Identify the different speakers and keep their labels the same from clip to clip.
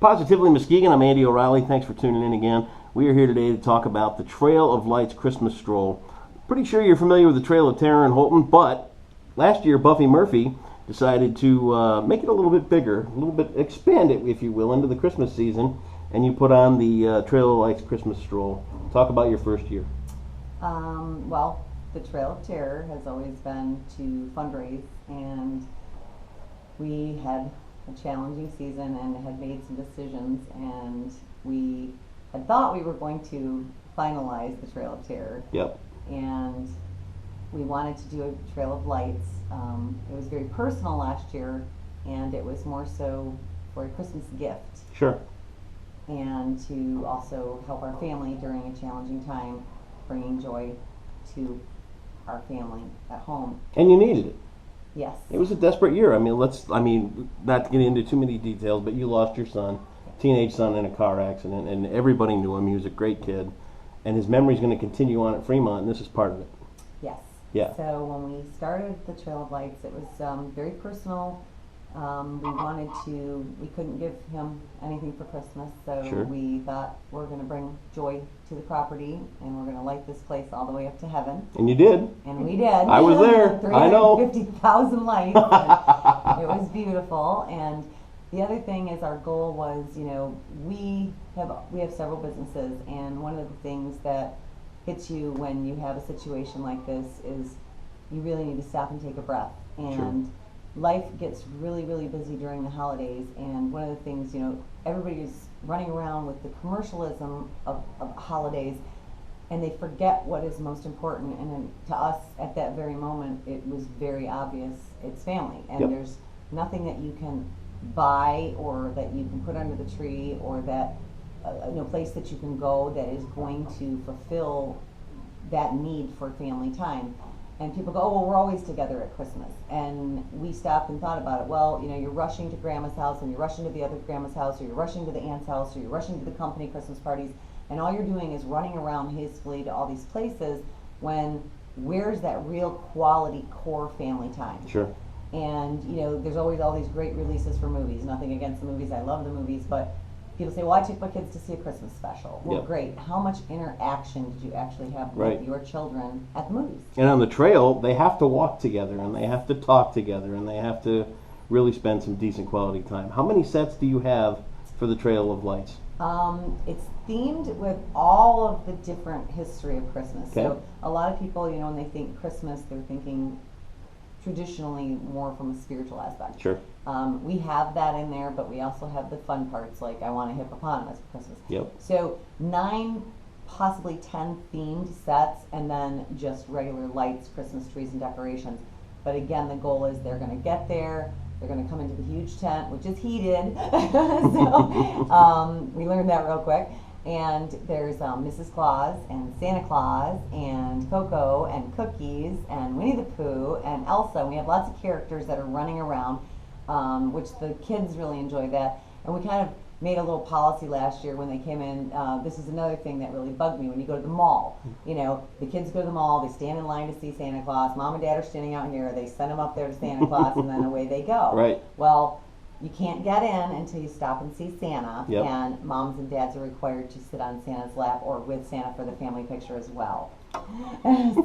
Speaker 1: Positively Muskegon, I'm Andy O'Reilly. Thanks for tuning in again. We are here today to talk about the Trail of Lights Christmas Stroll. Pretty sure you're familiar with the Trail of Terror in Holton, but last year Buffy Murphy decided to make it a little bit bigger, a little bit expand it, if you will, into the Christmas season, and you put on the Trail of Lights Christmas Stroll. Talk about your first year.
Speaker 2: Well, the Trail of Terror has always been to fundraise, and we had a challenging season and had made some decisions, and we had thought we were going to finalize the Trail of Terror.
Speaker 1: Yep.
Speaker 2: And we wanted to do a Trail of Lights. It was very personal last year, and it was more so for a Christmas gift.
Speaker 1: Sure.
Speaker 2: And to also help our family during a challenging time, bringing joy to our family at home.
Speaker 1: And you needed it.
Speaker 2: Yes.
Speaker 1: It was a desperate year. Not to get into too many details, but you lost your son, teenage son, in a car accident, and everybody knew him. He was a great kid, and his memory's going to continue on at Fremont, and this is part of it.
Speaker 2: Yes.
Speaker 1: Yeah.
Speaker 2: So when we started the Trail of Lights, it was very personal. We couldn't give him anything for Christmas, so
Speaker 1: Sure.
Speaker 2: we thought we're going to bring joy to the property, and we're going to light this place all the way up to heaven.
Speaker 1: And you did.
Speaker 2: And we did.
Speaker 1: I was there. I know.
Speaker 2: 350,000 lights. And it was beautiful. And the other thing is, our goal was, we have several businesses, and one of the things that hits you when you have a situation like this is you really need to stop and take a breath. And life gets really, really busy during the holidays, and one of the things, everybody's running around with the commercialism of holidays, and they forget what is most important. And then to us, at that very moment, it was very obvious it's family. And
Speaker 1: Yep.
Speaker 2: there's nothing that you can buy or that you can put under the tree, or that no place that you can go that is going to fulfill that need for family time. And people go, oh, well, we're always together at Christmas. And we stopped and thought about it. Well, you're rushing to grandma's house, and you're rushing to the other grandma's house, or you're rushing to the aunt's house, or you're rushing to the company Christmas parties, and all you're doing is running around hastily to all these places, when where's that real quality core family time?
Speaker 1: Sure.
Speaker 2: And, there's always all these great releases for movies. Nothing against the movies. I love the movies, but people say, well, I took my kids to see a Christmas special. Well,
Speaker 1: Yep.
Speaker 2: Great. How much interaction did you actually have
Speaker 1: Right.
Speaker 2: with your children at the movies?
Speaker 1: And on the trail, they have to walk together, and they have to talk together, and they have to really spend some decent quality time. How many sets do you have for the Trail of Lights?
Speaker 2: It's themed with all of the different history of Christmas.
Speaker 1: Okay.
Speaker 2: So a lot of people, when they think Christmas, they're thinking traditionally more from a spiritual aspect.
Speaker 1: Sure.
Speaker 2: We have that in there, but we also have the fun parts, like I Want a Hippopotamus for Christmas.
Speaker 1: Yep.
Speaker 2: So 9, possibly 10 themed sets, and then just regular lights, Christmas trees, and decorations. But again, the goal is they're going to get there, they're going to come into the huge tent, which is heated. So we learned that real quick. And there's Mrs. Claus and Santa Claus and Coco and Cookies and Winnie the Pooh and Elsa. And we have lots of characters that are running around, which the kids really enjoy that. And we kind of made a little policy last year when they came in. This is another thing that really bugged me when you go to the mall. The kids go to the mall, they stand in line to see Santa Claus. Mom and Dad are standing out here. They send them up there to Santa Claus, and then away they go.
Speaker 1: Right.
Speaker 2: Well, you can't get in until you stop and see Santa,
Speaker 1: Yep.
Speaker 2: and moms and dads are required to sit on Santa's lap or with Santa for the family picture as well.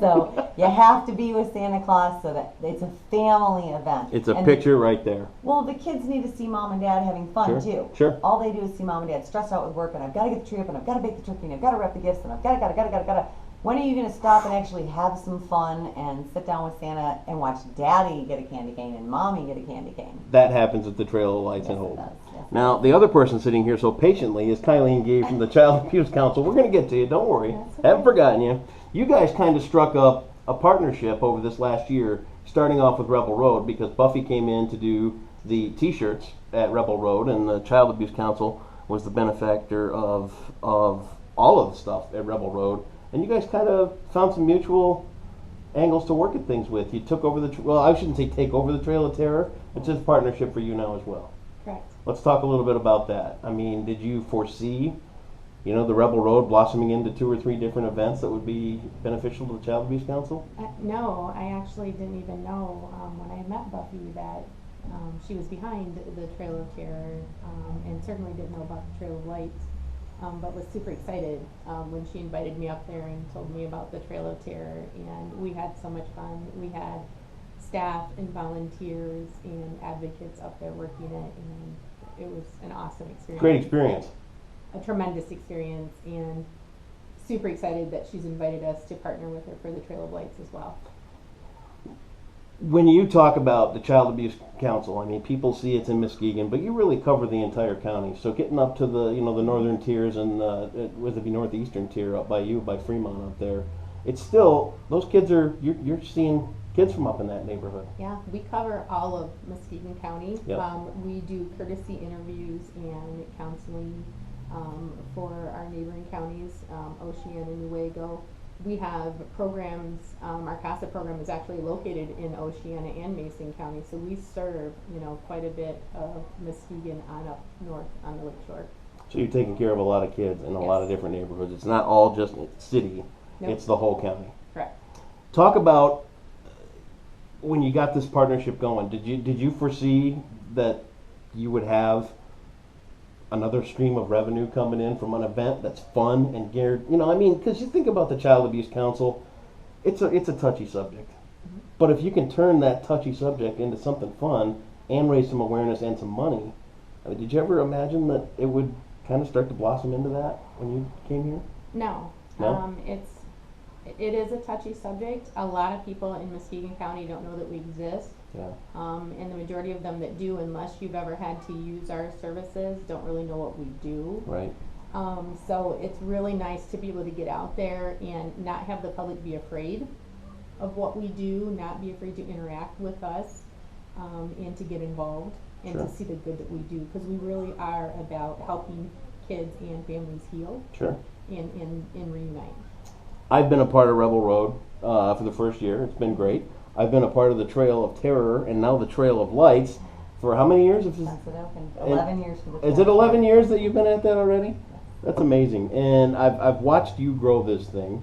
Speaker 2: So you have to be with Santa Claus, so that it's a family event.
Speaker 1: It's a picture right there.
Speaker 2: Well, the kids need to see mom and dad having fun too.
Speaker 1: Sure.
Speaker 2: All they do is see mom and dad stressed out with work, and I've got to get the tree up, and I've got to bake the turkey, and I've got to wrap the gifts, and I've got to. When are you going to stop and actually have some fun and sit down with Santa and watch Daddy get a candy cane and Mommy get a candy cane?
Speaker 1: That happens at the Trail of Lights
Speaker 2: Yes,
Speaker 1: in
Speaker 2: it
Speaker 1: Holton.
Speaker 2: does. Yes, it
Speaker 1: Now, the other person sitting here so patiently is Kylie and Gabe from the Child Abuse Council. We're going to get to you. Don't worry.
Speaker 2: That's okay.
Speaker 1: Haven't forgotten you. You guys kind of struck up a partnership over this last year, starting off with Rebel Road, because Buffy came in to do the T-shirts at Rebel Road, and the Child Abuse Council was the benefactor of all of the stuff at Rebel Road. And you guys kind of found some mutual angles to work at things with. You took over I shouldn't say take over the Trail of Terror. It's just a partnership for you now as well.
Speaker 3: Correct.
Speaker 1: Let's talk a little bit about that. I mean, did you foresee, the Rebel Road blossoming into 2 or 3 different events that would be beneficial to the Child Abuse Council?
Speaker 3: No, I actually didn't even know when I met Buffy that She was behind the Trail of Terror, and certainly didn't know about the Trail of Lights, but was super excited when she invited me up there and told me about the Trail of Terror. And we had so much fun. We had staff and volunteers and advocates up there working it, and it was an awesome experience.
Speaker 1: Great experience.
Speaker 3: A tremendous experience, and super excited that she's invited us to partner with her for the Trail of Lights as well.
Speaker 1: When you talk about the Child Abuse Council, I mean, people see it's in Muskegon, but you really cover the entire county. So getting up to the, the northern tiers and would it be northeastern tier up by you, by Fremont up there, it's still, those kids are, you're seeing kids from up in that neighborhood.
Speaker 3: Yeah, we cover all of Muskegon County.
Speaker 1: Yep.
Speaker 3: We do courtesy interviews and counseling for our neighboring counties, Oceana and Newaygo. We have programs, our CASA program is actually located in Oceana and Mason County, so we serve, quite a bit of Muskegon on up north on the lake shore.
Speaker 1: So you're taking care of a lot of kids in a
Speaker 3: Yes.
Speaker 1: lot of different neighborhoods. It's not all just city,
Speaker 3: Nope.
Speaker 1: it's the whole county.
Speaker 3: Correct.
Speaker 1: Talk about when you got this partnership going, did you foresee that you would have another stream of revenue coming in from an event that's fun and geared, because you think about the Child Abuse Council, it's a touchy subject.
Speaker 3: Mm-hmm.
Speaker 1: But if you can turn that touchy subject into something fun and raise some awareness and some money, did you ever imagine that it would kind of start to blossom into that when you came here?
Speaker 3: No.
Speaker 1: No?
Speaker 3: It is a touchy subject. A lot of people in Muskegon County don't know that we exist.
Speaker 1: Yeah.
Speaker 3: And the majority of them that do, unless you've ever had to use our services, don't really know what we do.
Speaker 1: Right.
Speaker 3: So it's really nice to be able to get out there and not have the public be afraid of what we do, not be afraid to interact with us, and to get involved and
Speaker 1: Sure.
Speaker 3: to see the good that we do, because we really are about helping kids and families heal
Speaker 1: Sure.
Speaker 3: and reunite.
Speaker 1: I've been a part of Rebel Road for the first year. It's been great. I've been a part of the Trail of Terror and now the Trail of Lights for how many years?
Speaker 2: Since it opened, 11 years for the
Speaker 1: Is it
Speaker 2: Trail.
Speaker 1: 11 years that you've been at that already? That's amazing. And I've watched you grow this thing,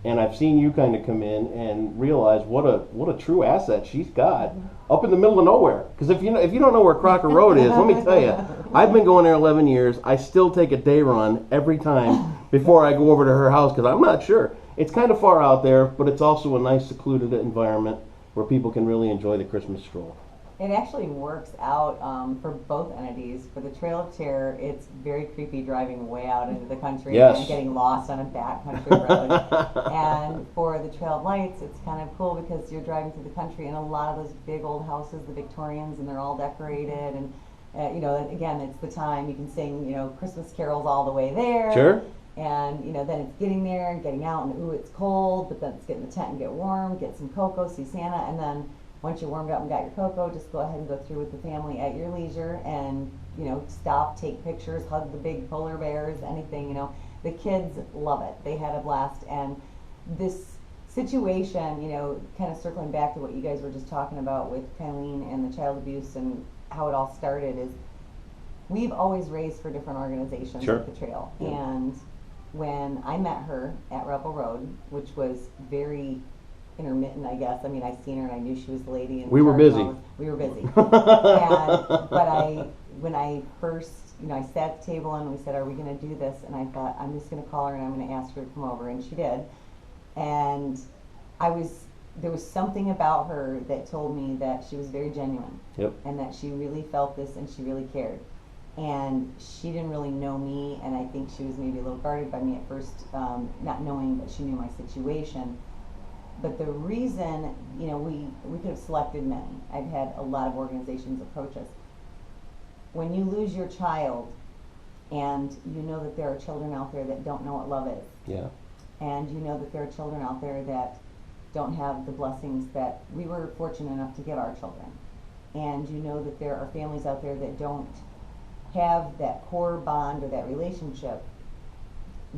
Speaker 1: and I've seen you kind of come in and realize what a true asset she's got up in the middle of nowhere. Because if you don't know where Crocker Road is, let me tell you, I've been going there 11 years. I still take a day run every time before I go over to her house because I'm not sure. It's kind of far out there, but it's also a nice secluded environment where people can really enjoy the Christmas stroll.
Speaker 2: It actually works out for both entities. For the Trail of Terror, it's very creepy driving way out into the country
Speaker 1: Yes.
Speaker 2: and getting lost on a backcountry road. And for the Trail of Lights, it's kind of cool because you're driving through the country and a lot of those big old houses, the Victorians, and they're all decorated. And again, it's the time you can sing, Christmas carols all the way there.
Speaker 1: Sure.
Speaker 2: And then it's getting there and getting out, and ooh, it's cold, but then it's get in the tent and get warm, get some cocoa, see Santa, and then once you're warmed up and got your cocoa, just go ahead and go through with the family at your leisure and, stop, take pictures, hug the big polar bears, anything, The kids love it. They had a blast. And this situation, kind of circling back to what you guys were just talking about with Kylene and the child abuse and how it all started is we've always raised for different organizations
Speaker 1: Sure.
Speaker 2: at the trail.
Speaker 1: Yeah.
Speaker 2: And when I met her at Rebel Road, which was very intermittent, I guess. I mean, I seen her and I knew she was the lady.
Speaker 1: We were busy.
Speaker 2: We were busy. When I first, I sat at the table and we said, "Are we going to do this?" And I thought, I'm just going to call her and I'm going to ask her to come over, and she did. And there was something about her that told me that she was very genuine.
Speaker 1: Yep.
Speaker 2: And that she really felt this and she really cared. And she didn't really know me, and I think she was maybe a little guarded by me at first, not knowing that she knew my situation. But the reason, we could have selected many. I've had a lot of organizations approach us. When you lose your child, and you know that there are children out there that don't know what love is,
Speaker 1: Yeah.
Speaker 2: and you know that there are children out there that don't have the blessings that we were fortunate enough to give our children, and you know that there are families out there that don't have that core bond or that relationship,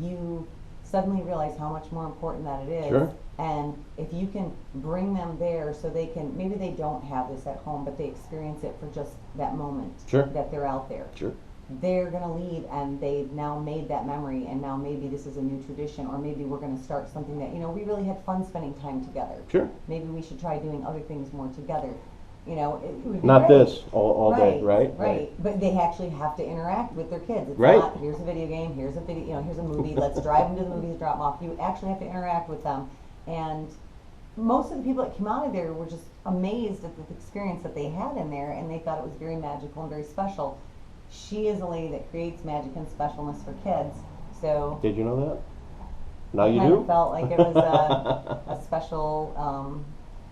Speaker 2: you suddenly realize how much more important that it is.
Speaker 1: Sure.
Speaker 2: And if you can bring them there so they can, maybe they don't have this at home, but they experience it for just that moment
Speaker 1: Sure.
Speaker 2: that they're out there.
Speaker 1: Sure.
Speaker 2: They're going to leave and they've now made that memory, and now maybe this is a new tradition, or maybe we're going to start something that, we really had fun spending time together.
Speaker 1: Sure.
Speaker 2: Maybe we should try doing other things more together. you know, it would be
Speaker 1: Not
Speaker 2: great.
Speaker 1: this all day, right?
Speaker 2: Right. But they actually have to interact with their kids. It's
Speaker 1: Right.
Speaker 2: not, here's a video game, here's a video, you know, here's a movie, let's drive them to the movies, drop them off. You actually have to interact with them. And most of the people that came out of there were just amazed at the experience that they had in there, and they thought it was very magical and very special. She is a lady that creates magic and specialness for kids. So
Speaker 1: Did you know that? Now
Speaker 2: I
Speaker 1: you
Speaker 2: kind
Speaker 1: do?
Speaker 2: of felt like it was a special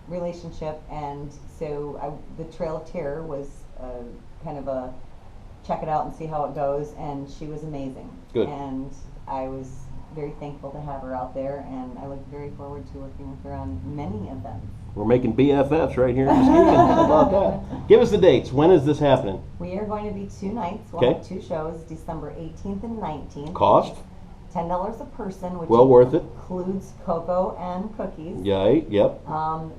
Speaker 2: relationship, and so the Trail of Terror was kind of a check it out and see how it goes, and she was amazing.
Speaker 1: Good.
Speaker 2: And I was very thankful to have her out there, and I look very forward to working with her on many of them.
Speaker 1: We're making BFFs right here in Muskegon. How about that? Give us the dates. When is this happening?
Speaker 2: We are going to be 2 nights. We'll
Speaker 1: Okay.
Speaker 2: have 2 shows, December 18th and 19th.
Speaker 1: Cost?
Speaker 2: $10 a person, which
Speaker 1: Well worth it.
Speaker 2: includes cocoa and cookies.
Speaker 1: Yep.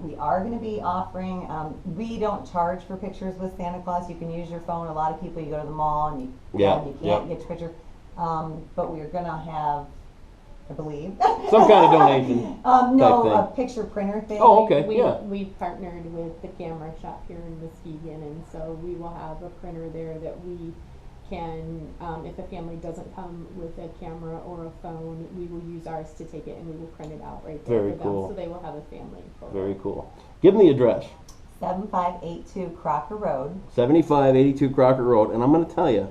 Speaker 2: We are going to be offering, we don't charge for pictures with Santa Claus. You can use your phone. A lot of people, you go to the mall and you can't get your picture. But we are going to have, I believe.
Speaker 1: Some kind of donation.
Speaker 2: No,
Speaker 1: type
Speaker 2: a
Speaker 1: thing.
Speaker 2: picture printer thing.
Speaker 1: Oh, okay.
Speaker 3: We've partnered with the camera shop here in Muskegon, and so we will have a printer there that we can, if a family doesn't come with a camera or a phone, we will use ours to take it and we will print it out right there
Speaker 1: Very
Speaker 3: for
Speaker 1: cool.
Speaker 3: them, so they will have a family photo.
Speaker 1: Very cool. Give them the address.
Speaker 2: 7582 Crocker Road.
Speaker 1: 7582 Crocker Road. And I'm going to tell you,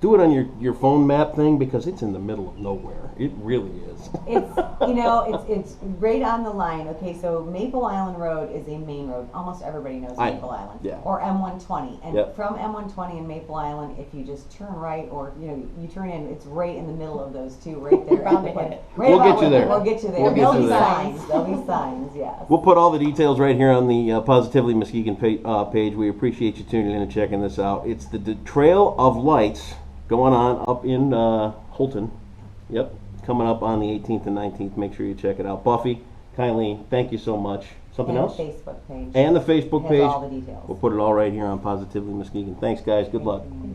Speaker 1: do it on your phone map thing because it's in the middle of nowhere. It really is.
Speaker 2: It's, you know, it's right on the line. Okay, so Maple Island Road is a main road. Almost everybody knows
Speaker 1: I
Speaker 2: Maple
Speaker 1: know,
Speaker 2: Island.
Speaker 1: yeah.
Speaker 2: Or M120. And
Speaker 1: Yep.
Speaker 2: from M120 and Maple Island, if you just turn right or, you know, you turn in, it's right in the middle of those two, right there.
Speaker 3: Bound to hit it.
Speaker 2: Right
Speaker 1: We'll
Speaker 2: about
Speaker 1: get you
Speaker 2: where-
Speaker 1: there.
Speaker 2: We'll get you there.
Speaker 1: We'll get
Speaker 2: There'll
Speaker 1: you
Speaker 2: be
Speaker 1: there.
Speaker 2: signs. There'll be signs, yes.
Speaker 1: We'll put all the details right here on the Positively Muskegon page. We appreciate you tuning in and checking this out. It's the Trail of Lights going on up in Holton. Yep, coming up on the 18th and 19th. Make sure you check it out. Buffy, kindly, thank you so much. Something
Speaker 2: And
Speaker 1: else?
Speaker 2: the Facebook page.
Speaker 1: And the Facebook
Speaker 2: has
Speaker 1: page.
Speaker 2: all the details.
Speaker 1: We'll put it all right here on Positively Muskegon. Thanks, guys. Good luck.
Speaker 2: Thank you.